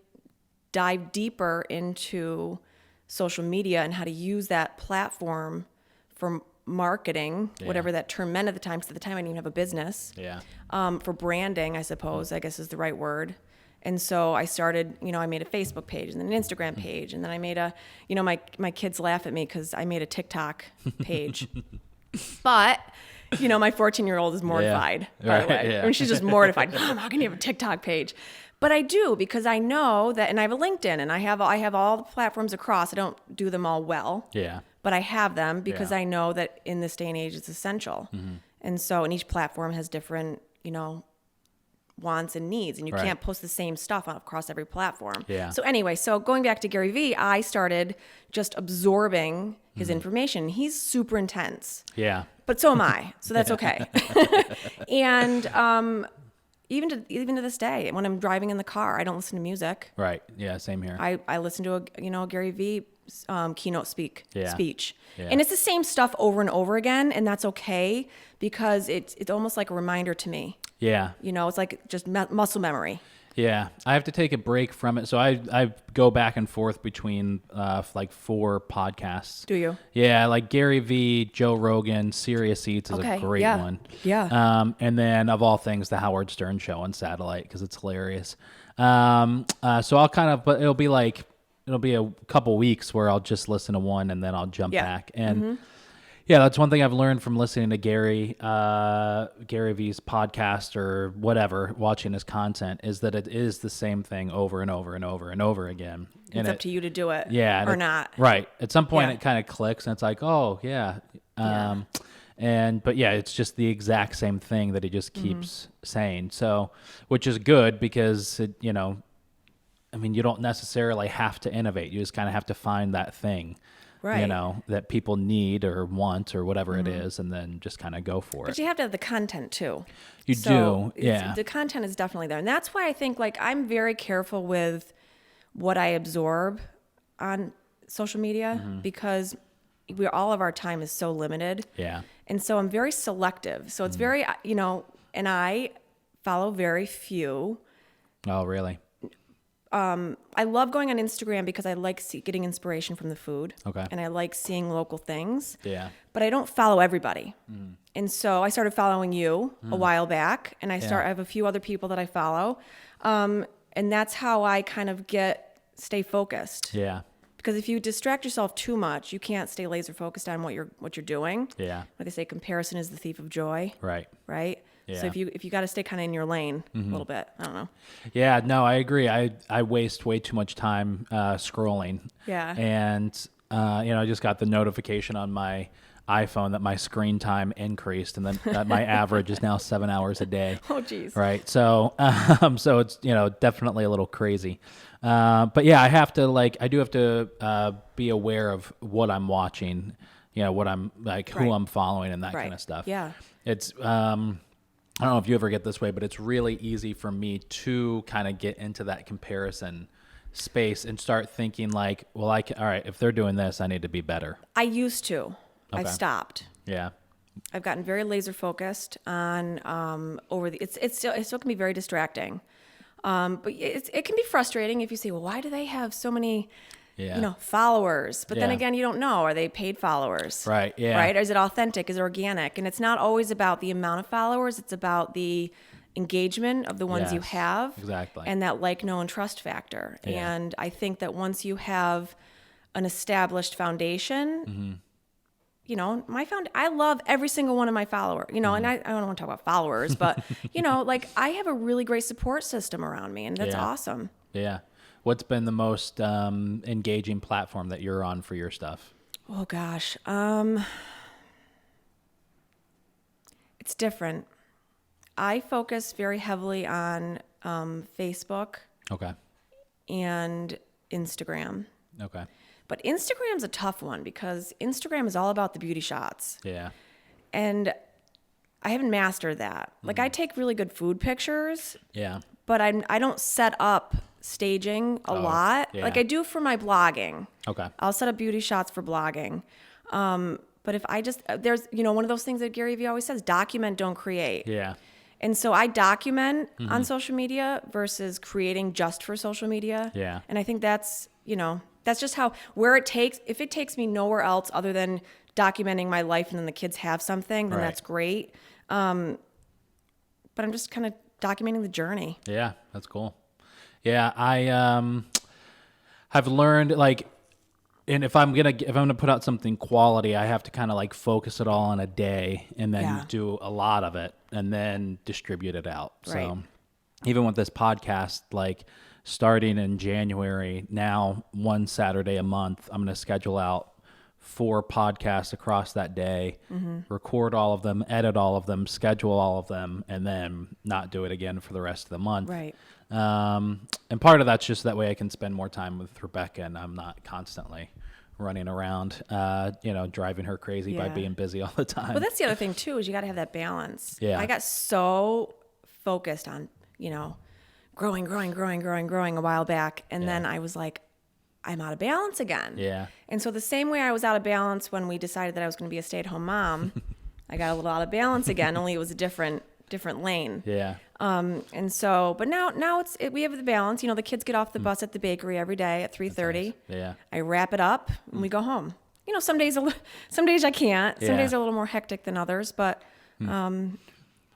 B: dive deeper into social media and how to use that platform for marketing, whatever that term meant at the time, because at the time I didn't even have a business. For branding, I suppose, I guess is the right word. And so I started, I made a Facebook page and then an Instagram page. And then I made my kids laugh at me because I made a TikTok page. But, my 14-year-old is mortified, by the way.
A: Yeah.
B: I mean, she's just mortified. Mom, how can you have a TikTok page? But I do, because I know that, and I have a LinkedIn, and I have all the platforms across. I don't do them all well.
A: Yeah.
B: But I have them because
A: Yeah.
B: I know that in this day and age, it's essential. And so, and each platform has different, wants and needs, and you
A: Right.
B: can't post the same stuff across every platform.
A: Yeah.
B: So anyway, going back to Gary Vee, I started just absorbing his information. He's super intense.
A: Yeah.
B: But so am I. So that's okay. And even to this day, when I'm driving in the car, I don't listen to music.
A: Right. Yeah. Same here.
B: I listen to a Gary Vee keynote speech.
A: Yeah.
B: And it's the same stuff over and over again, and that's okay, because it's almost like a reminder to me.
A: Yeah.
B: It's like just muscle memory.
A: Yeah, I have to take a break from it. So I go back and forth between like 4 podcasts.
B: Do you?
A: Yeah, like Gary Vee, Joe Rogan, Serious Eats is a great
B: yeah.
A: one.
B: Yeah.
A: And then of all things, the Howard Stern Show on satellite, because it's hilarious. So I'll but it'll be a couple weeks where I'll just listen to one and then I'll jump back. And yeah, that's one thing I've learned from listening to Gary Vee's podcast or whatever, watching his content, is that it is the same thing over and over and over and over again.
B: It's up to you to do it,
A: or
B: not.
A: Right. At some point,
B: Yeah.
A: it kind of clicks, and it's like, oh yeah. But yeah, it's just the exact same thing that he just keeps saying. So, which is good, because you don't necessarily have to innovate. You just kind of have to find that thing.
B: Right.
A: That people need or want or whatever it is, and then just kind of go for it.
B: But you have to have the content too.
A: You do, yeah.
B: The content is definitely there. And that's why I think, like, I'm very careful with what I absorb on social media, because all of our time is so limited.
A: Yeah.
B: And so I'm very selective. So it's very, and I follow very few.
A: Oh, really?
B: I love going on Instagram because I like getting inspiration from the food.
A: Okay.
B: And I like seeing local things.
A: Yeah.
B: But I don't follow everybody. And so I started following you a while back, and I have a few other people that I follow. And that's how I kind of stay focused.
A: Yeah.
B: Because if you distract yourself too much, you can't stay laser focused on what you're doing.
A: Yeah.
B: Like they say, comparison is the thief of joy.
A: Right.
B: Right?
A: Yeah.
B: So if you got to stay kind of in your lane a little bit, I don't know.
A: Yeah, no, I agree. I waste way too much time scrolling.
B: Yeah.
A: And I just got the notification on my iPhone that my screen time increased, and then that my average is now 7 hours a day.
B: Oh, geez.
A: Right. So so it's definitely a little crazy. But yeah, I do have to be aware of what I'm watching. What I'm like, who I'm following, and that kind of stuff.
B: Yeah.
A: It's I don't know if you ever get this way, but it's really easy for me to kind of get into that comparison space and start thinking like, well, all right, if they're doing this, I need to be better.
B: I used to.
A: Okay.
B: I've stopped.
A: Yeah.
B: I've gotten very laser focused on it still can be very distracting. But it can be frustrating if you say, well, why do they have so many followers? But then again, you don't know. Are they paid followers?
A: Right. Yeah.
B: Right? Or is it authentic? Is it organic? And it's not always about the amount of followers. It's about the engagement of the ones you have.
A: Exactly.
B: And that like, know, and trust factor.
A: Yeah.
B: And I think that once you have an established foundation, I love every single one of my followers, and I don't want to talk about followers, but, like I have a really great support system around me, and that's awesome.
A: Yeah. What's been the most engaging platform that you're on for your stuff?
B: Oh, gosh. It's different. I focus very heavily on Facebook.
A: Okay.
B: And Instagram.
A: Okay.
B: But Instagram's a tough one because Instagram is all about the beauty shots.
A: Yeah.
B: And I haven't mastered that. Like I take really good food pictures.
A: Yeah.
B: But I don't set up staging a lot.
A: Yeah.
B: Like I do for my blogging.
A: Okay.
B: I'll set up beauty shots for blogging. But if I just, there's, one of those things that Gary Vee always says, document, don't create.
A: Yeah.
B: And so I document on social media versus creating just for social media.
A: Yeah.
B: And I think that's, that's just if it takes me nowhere else other than documenting my life and then the kids have something, then that's great. But I'm just kind of documenting the journey.
A: Yeah, that's cool. Yeah, I have learned and if I'm gonna put out something quality, I have to kind of focus it all on a day and then do a lot of it and then distribute it out.
B: Right.
A: So even with this podcast, like starting in January, now one Saturday a month, I'm going to schedule out 4 podcasts across that day, record all of them, edit all of them, schedule all of them, and then not do it again for the rest of the month.
B: Right.
A: And part of that's just that way I can spend more time with Rebecca and I'm not constantly running around, driving her crazy by being busy all the time.
B: Well, that's the other thing too, is you got to have that balance.
A: Yeah.
B: I got so focused on, growing a while back. And then I was like, I'm out of balance again.
A: Yeah.
B: And so the same way I was out of balance when we decided that I was going to be a stay-at-home mom, I got a little out of balance again, only it was a different lane.
A: Yeah.
B: And so, but now we have the balance. The kids get off the bus at the bakery every day at 3:30.
A: Nice. Yeah.
B: I wrap it up and we go home. Some days I can't. Some days are a little more hectic than others, but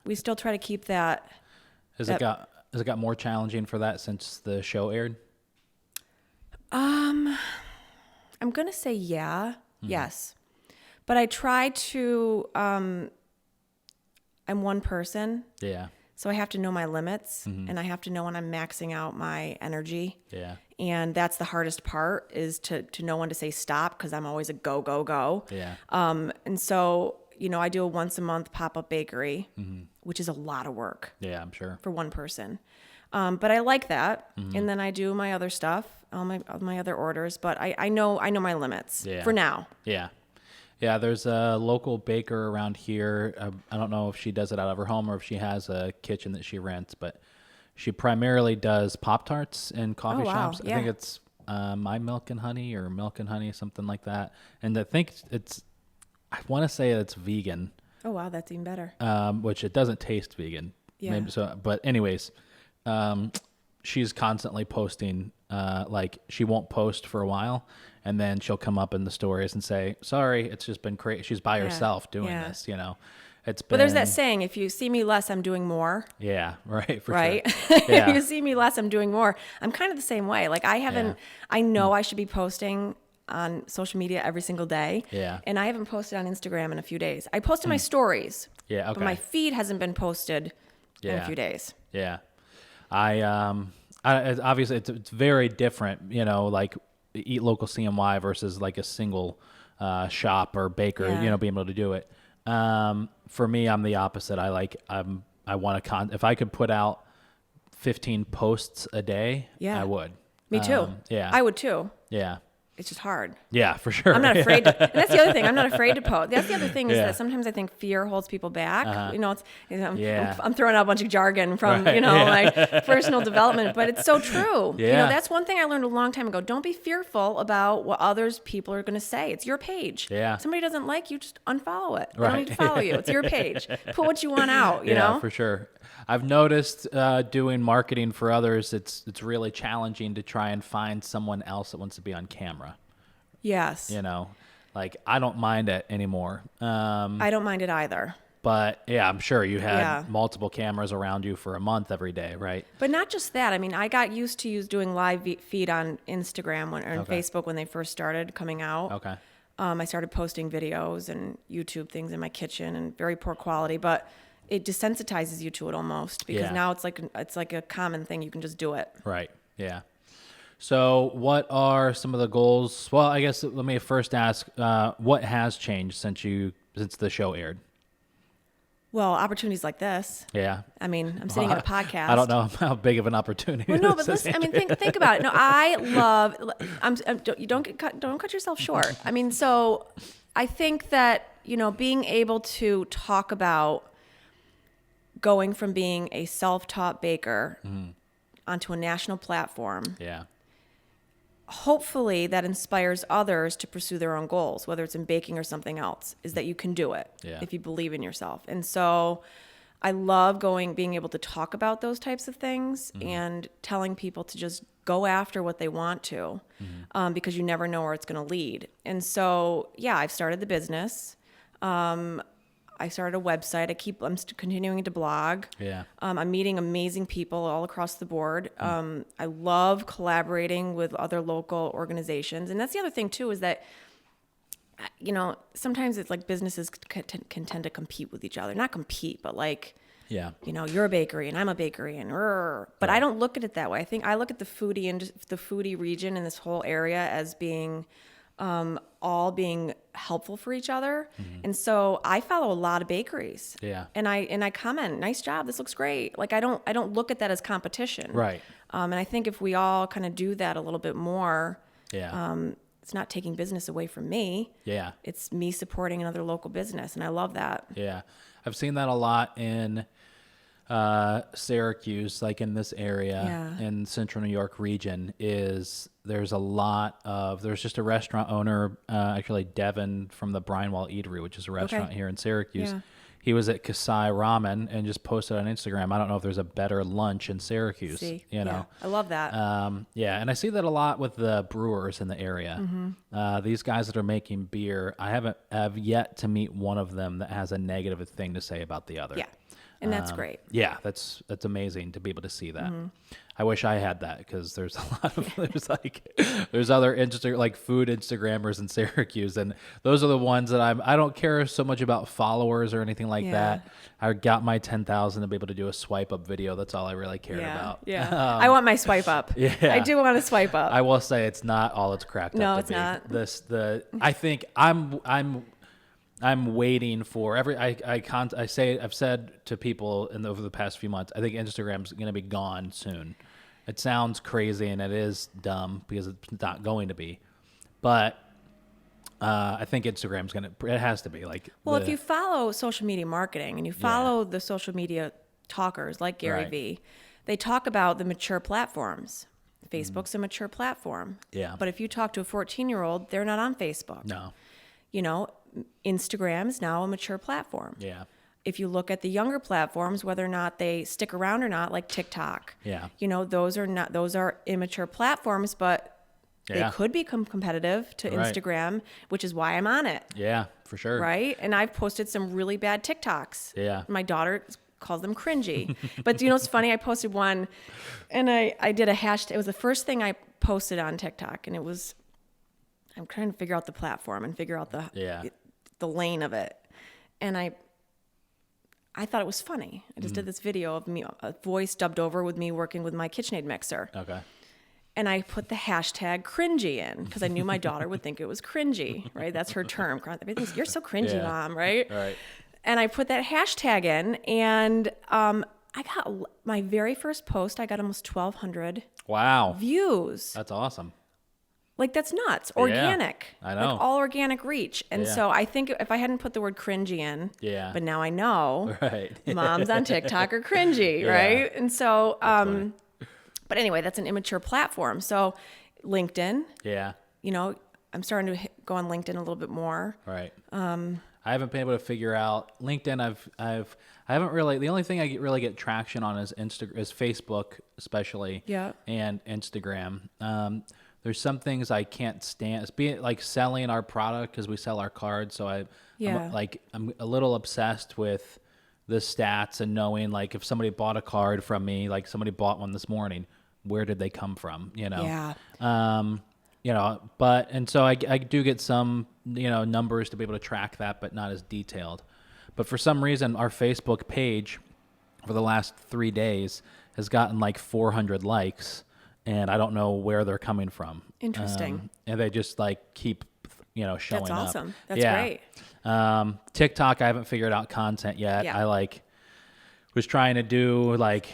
B: we still try to keep that.
A: Has it got more challenging for that since the show aired?
B: I'm going to say yes. But I try to, I'm one person.
A: Yeah.
B: So I have to know my limits and I have to know when I'm maxing out my energy.
A: Yeah.
B: And that's the hardest part, is to know when to say stop, because I'm always a go.
A: Yeah.
B: And so, I do a once a month pop-up bakery, which is a lot of work.
A: Yeah, I'm sure.
B: For one person. But I like that. And then I do my other stuff, all my other orders, but I know my limits for now.
A: Yeah. Yeah, there's a local baker around here. I don't know if she does it out of her home or if she has a kitchen that she rents, but she primarily does Pop-Tarts in coffee shops.
B: Yeah.
A: I think it's My Milk and Honey or Milk and Honey, something like that. And I think I want to say it's vegan.
B: Oh, wow, that's even better.
A: Which it doesn't taste vegan.
B: Yeah.
A: Maybe so, but anyways, she's constantly posting, she won't post for a while, and then she'll come up in the stories and say, sorry, it's just been crazy. She's by herself doing this, It's been,
B: but there's that saying, if you see me less, I'm doing more.
A: Yeah, right. For
B: right?
A: Sure. Yeah.
B: If you see me less, I'm doing more. I'm kind of the same way. Like I know I should be posting on social media every single day.
A: Yeah.
B: And I haven't posted on Instagram in a few days. I posted my stories.
A: Yeah, okay.
B: But my feed hasn't been posted in a few days.
A: Yeah. I obviously it's very different, like Eat Local CNY versus like a single shop or baker, being able to do it. For me, I'm the opposite. I want to if I could put out 15 posts a day, I would.
B: Me too.
A: Yeah.
B: I would too.
A: Yeah.
B: It's just hard.
A: Yeah, for sure.
B: I'm not afraid to, and that's the other thing. I'm not afraid to post. That's the other thing, is that sometimes I think fear holds people back. I'm throwing out a bunch of jargon from, like personal development, but it's so true.
A: Yeah.
B: That's one thing I learned a long time ago. Don't be fearful about what people are going to say. It's your page.
A: Yeah.
B: If somebody doesn't like you, just unfollow it. They don't need to follow you. It's your page. Put what you want out, you know?
A: For sure. I've noticed doing marketing for others, it's really challenging to try and find someone else that wants to be on camera.
B: Yes.
A: I don't mind it anymore.
B: I don't mind it either.
A: But yeah, I'm sure you had multiple cameras around you for a month every day, right?
B: But not just that. I mean, I got used to doing live feed on Instagram or Facebook when they first started coming out. Okay. I started posting videos and YouTube things in my kitchen, and very poor quality, but it desensitizes you to it almost, because now it's like a common thing. You can just do it. Right.
A: Yeah. So what are some of the goals? Well, I guess let me first ask, what has changed since the show aired?
B: Well, opportunities like this. Yeah. I mean, I'm sitting on a podcast.
A: I don't know how big of an opportunity.
B: Well, no, but listen. I mean, think about it. No, I love. Don't cut yourself short. I mean, so I think that being able to talk about going from being a self-taught baker onto a national platform. Yeah. Hopefully that inspires others to pursue their own goals, whether it's in baking or something else, is that you can do it if you believe in yourself. And so I love being able to talk about those types of things and telling people to just go after what they want to, because you never know where it's going to lead. And so, I've started the business. I started a website. I'm continuing to blog. Yeah. I'm meeting amazing people all across the board. I love collaborating with other local organizations. And that's the other thing too, is that, sometimes it's like businesses can tend to compete with each other. Not compete, but like
A: Yeah.
B: You know, you're a bakery and I'm a bakery and but I don't look at it that way. I think I look at the foodie region and this whole area as being all being helpful for each other. And so I follow a lot of bakeries.
A: Yeah.
B: And I comment, nice job, this looks great. Like I don't look at that as competition.
A: Right.
B: And I think if we all kind of do that a little bit more,
A: Yeah.
B: it's not taking business away from me.
A: Yeah.
B: It's me supporting another local business, and I love that.
A: Yeah. I've seen that a lot in Syracuse, like in this area in Central New York region. There's just a restaurant owner, actually Devin from the Brinewall Eatery, which is a restaurant here in Syracuse.
B: Yeah.
A: He was at Kasai Ramen and just posted on Instagram, I don't know if there's a better lunch in Syracuse. You know,
B: I love that.
A: and I see that a lot with the brewers in the area. These guys that are making beer, I have yet to meet one of them that has a negative thing to say about the other.
B: Yeah, and that's great.
A: Yeah, that's amazing to be able to see that. I wish I had that, because there's a lot of there's other like food Instagrammers in Syracuse, and those are the ones that I don't care so much about followers or anything like that. I got my 10,000 to be able to do a swipe up video. That's all I really cared about.
B: Yeah, I want my swipe up. Yeah, I do want to swipe up.
A: I will say it's not all it's cracked up to be.
B: No, it's not.
A: I think I'm waiting for I've said to people over the past few months, I think Instagram's going to be gone soon. It sounds crazy and it is dumb because it's not going to be, but I think Instagram's it has to be like.
B: Well, if you follow social media marketing and you follow the social media talkers like Gary Vee, they talk about the mature platforms. Facebook's a mature platform.
A: Yeah.
B: But if you talk to a 14-year-old, they're not on Facebook.
A: No.
B: You know, Instagram is now a mature platform.
A: Yeah.
B: If you look at the younger platforms, whether or not they stick around or not, like TikTok, you know, those are immature platforms, but they could become competitive to Instagram, which is why I'm on it.
A: Yeah, for sure.
B: Right. And I've posted some really bad TikToks.
A: Yeah.
B: My daughter calls them cringy. But you know, it's funny. I posted one and I did a hashtag. It was the first thing I posted on TikTok, and I'm trying to figure out the platform and figure out the lane of it. And I thought it was funny. I just did this video of me, a voice dubbed over with me working with my KitchenAid mixer.
A: Okay.
B: And I put the hashtag cringy in because I knew my daughter would think it was cringy, right? That's her term. Everything's, you're so cringy, Mom, right?
A: Right.
B: And I put that hashtag in, and I got my very first post, I got almost 1,200 views.
A: That's awesome.
B: Like, that's nuts. Organic.
A: Yeah, I know.
B: Like, all organic reach. And so I think if I hadn't put the word cringy in, but now I know, moms on TikTok are cringy, right? And so, but anyway, that's an immature platform. So LinkedIn, you know, I'm starting to go on LinkedIn a little bit more.
A: Right. I haven't been able to figure out LinkedIn. I haven't really, the only thing I really get traction on is Facebook, especially. Yeah. And Instagram. There's some things I can't stand. It's being like selling our product, because we sell our cards. So I'm a little obsessed with the stats and knowing, like, if somebody bought a card from me, like somebody bought one this morning, where did they come from? You know? Yeah. You know, and so I do get some, you know, numbers to be able to track that, but not as detailed. But for some reason, our Facebook page for the last 3 days has gotten like 400 likes. And I don't know where they're coming from.
B: Interesting.
A: And they just like keep, you know, showing up.
B: That's awesome. That's great.
A: TikTok, I haven't figured out content yet.
B: Yeah.
A: I was trying to do like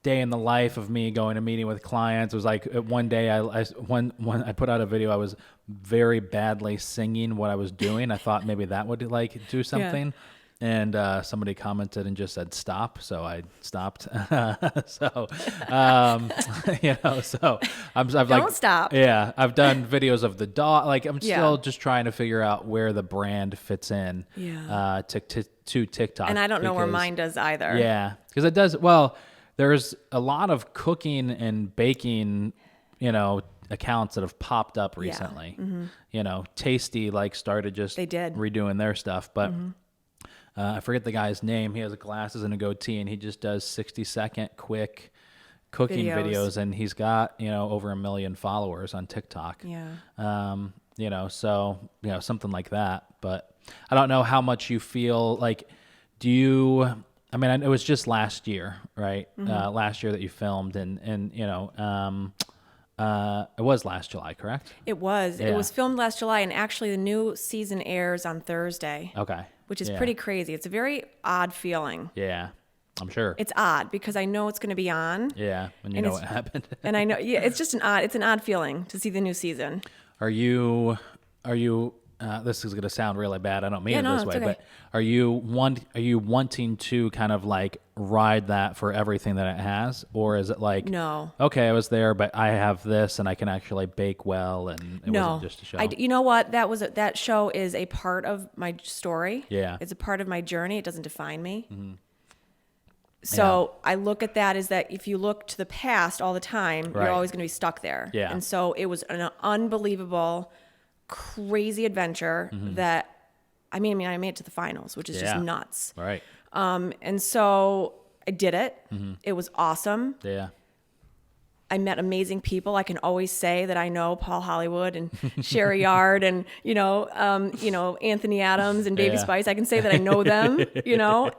A: day in the life of me going to meeting with clients. It was like one day when I put out a video, I was very badly singing what I was doing. I thought maybe that would like do something. Yeah. And somebody commented and just said stop, so I stopped. So, you know, so
B: Don't stop.
A: Yeah, I've done videos of the dog. Like, I'm still just trying to figure out where the brand fits in. To TikTok.
B: And I don't know where mine does either.
A: Yeah, because it does. Well, there's a lot of cooking and baking, you know, accounts that have popped up recently. Yeah. Mm-hmm. You know, Tasty started just redoing their stuff, but. Mm-hmm. I forget the guy's name. He has glasses and a goatee, and he just does 60-second quick cooking videos, and he's got, you know, over 1 million followers on TikTok. Yeah. You know, so, you know, something like that. But I don't know how much you feel like, do you, I mean, it was just last year, right?
B: Mm-hmm.
A: Last year that you filmed, and it was last July, correct?
B: It was.
A: Yeah.
B: It was filmed last July, and actually the new season airs on Thursday.
A: Okay.
B: Which is
A: Yeah.
B: pretty crazy. It's a very odd feeling.
A: Yeah, I'm sure.
B: It's odd because I know it's going to be on.
A: Yeah, and you
B: and
A: know what happened.
B: And I know, yeah, it's just it's an odd feeling to see the new season.
A: Are you? This is going to sound really bad. I don't mean it this way,
B: okay.
A: but are you wanting to kind of like ride that for everything that it has, or is it like,
B: No.
A: okay, I was there, but I have this, and I can actually bake well, and it wasn't just a show.
B: You know what? That show is a part of my story.
A: Yeah.
B: It's a part of my journey. It doesn't define me. Mm-hmm. So I look at that as that if you look to the past all the time,
A: Right.
B: you're always going to be stuck there.
A: Yeah.
B: And so it was an unbelievable, crazy adventure that, I mean, I made it to the finals, which is just nuts.
A: Right.
B: And so I did it. It was awesome.
A: Yeah.
B: I met amazing people. I can always say that I know Paul Hollywood and Sherry Yard and, Anthony Adams and Davy
A: Yeah.
B: Spice. I can say that I know them,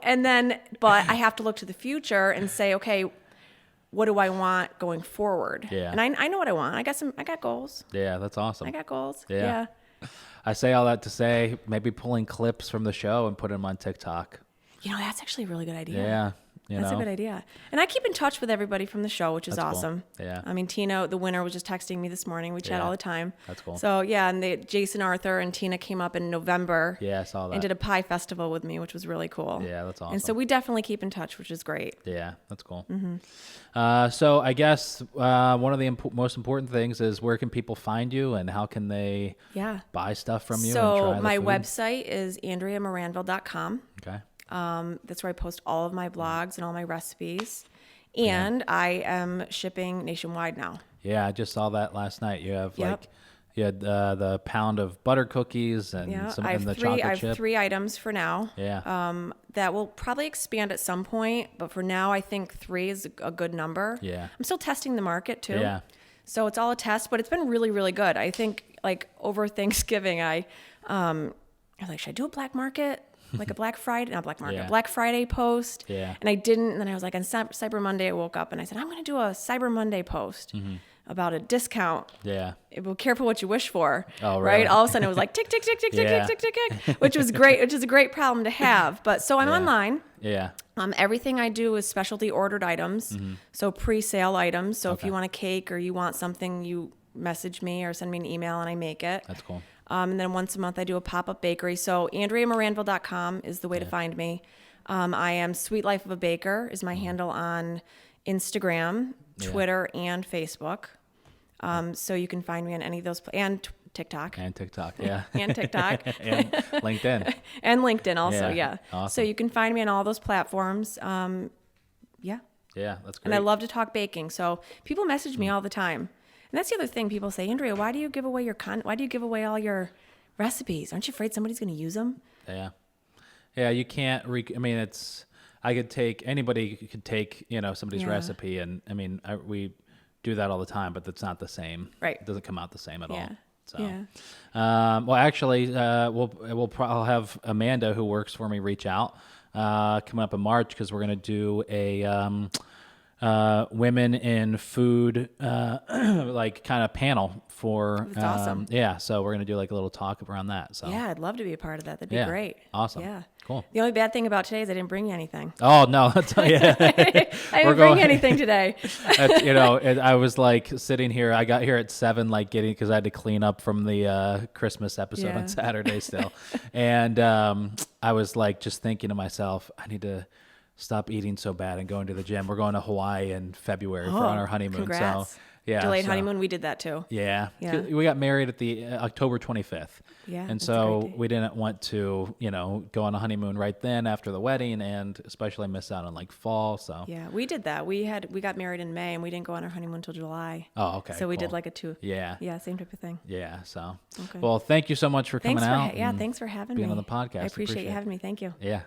B: and then, but I have to look to the future and say, okay, what do I want going forward?
A: Yeah.
B: And I know what I want. I got goals.
A: Yeah, that's awesome.
B: I got goals.
A: Yeah. I say all that to say maybe pulling clips from the show and put them on TikTok.
B: That's actually a really good idea.
A: Yeah.
B: That's a good idea. And I keep in touch with everybody from the show, which is
A: That's
B: awesome.
A: Cool. Yeah.
B: I mean, Tina, the winner, was just texting me this morning. We chat all the time.
A: That's cool.
B: So, yeah, and Jason Arthur and Tina came up in November.
A: Yeah, I saw that.
B: And did a pie festival with me, which was really cool.
A: Yeah, that's awesome.
B: And so we definitely keep in touch, which is great.
A: Yeah, that's cool.
B: Mm-hmm.
A: So I guess one of the most important things is where can people find you and how can they buy stuff from you?
B: So
A: and try the
B: my
A: food?
B: website is AndreaMaranville.com.
A: Okay.
B: That's where I post all of my blogs and all my recipes. And I am shipping nationwide now.
A: Yeah, I just saw that last night. You have
B: Yep.
A: you had the pound of butter cookies and and the chocolate
B: I have
A: chip.
B: 3 items for now.
A: Yeah.
B: That will probably expand at some point, but for now, I think 3 is a good number.
A: Yeah.
B: I'm still testing the market too.
A: Yeah.
B: So it's all a test, but it's been really, really good. I think like over Thanksgiving, I was like, should I do a black market? Like a Black Friday, not Black Market,
A: Yeah.
B: Black Friday post.
A: Yeah.
B: And I didn't. And then I was like, on Cyber Monday, I woke up and I said, I'm going to do a Cyber Monday post about a discount.
A: Yeah.
B: Be careful what you wish for.
A: Oh,
B: right.
A: really?
B: All of a sudden it was like tick, tick, tick, tick, tick,
A: Yeah.
B: tick, tick, tick, tick, which was great, which is a great problem to have. But so I'm online.
A: Yeah.
B: Everything I do is specialty ordered items. So pre-sale items. So if you want a cake or you want something, you message me or send me an email and I make it.
A: That's cool.
B: And then once a month I do a pop-up bakery. So AndreaMaranville.com is the way to find me. I am Sweet Life of a Baker is my handle on Instagram, Twitter, and Facebook. So you can find me on any of those, and TikTok.
A: And TikTok, yeah.
B: And TikTok.
A: And LinkedIn.
B: And LinkedIn also,
A: Yeah.
B: yeah.
A: Awesome.
B: So you can find me on all those platforms. Yeah.
A: Yeah, that's great.
B: And I love to talk baking. So people message me all the time. And that's the other thing. People say, Andrea, why do you give away why do you give away all your recipes? Aren't you afraid somebody's going to use them?
A: Yeah. Yeah, you can't anybody could take, somebody's recipe and we do that all the time, but that's not the same.
B: Right.
A: It doesn't come out the same at all. So,
B: Yeah.
A: actually, I'll have Amanda, who works for me, reach out coming up in March because we're going to do a women in food like kind of panel for.
B: That's awesome.
A: Yeah, so we're going to do like a little talk around that. So
B: Yeah, I'd love to be a part of that. That'd be great.
A: Awesome.
B: Yeah.
A: Cool.
B: The only bad thing about today is I didn't bring you anything.
A: Oh no, that's yeah.
B: I didn't bring you anything today.
A: I was like sitting here. I got here at 7, like because I had to clean up from the Christmas episode on Saturday still, and I was like just thinking to myself, I need to stop eating so bad and going to the gym. We're going to Hawaii in February on our honeymoon.
B: Congrats.
A: So yeah,
B: Delayed honeymoon. We did that too.
A: Yeah.
B: Yeah.
A: We got married at the October 25th.
B: Yeah,
A: And
B: that's a
A: so
B: great day.
A: we didn't want to, go on a honeymoon right then after the wedding and especially miss out on like fall. So
B: Yeah, we did that. We got married in May and we didn't go on our honeymoon until July.
A: Oh, okay.
B: So we did
A: cool.
B: like a 2.
A: Yeah.
B: Yeah, same type of thing.
A: Yeah. So
B: Okay.
A: well, thank you so much for coming out.
B: Thanks for having
A: being
B: me
A: on the podcast.
B: I appreciate you having me. Thank you.
A: Yeah.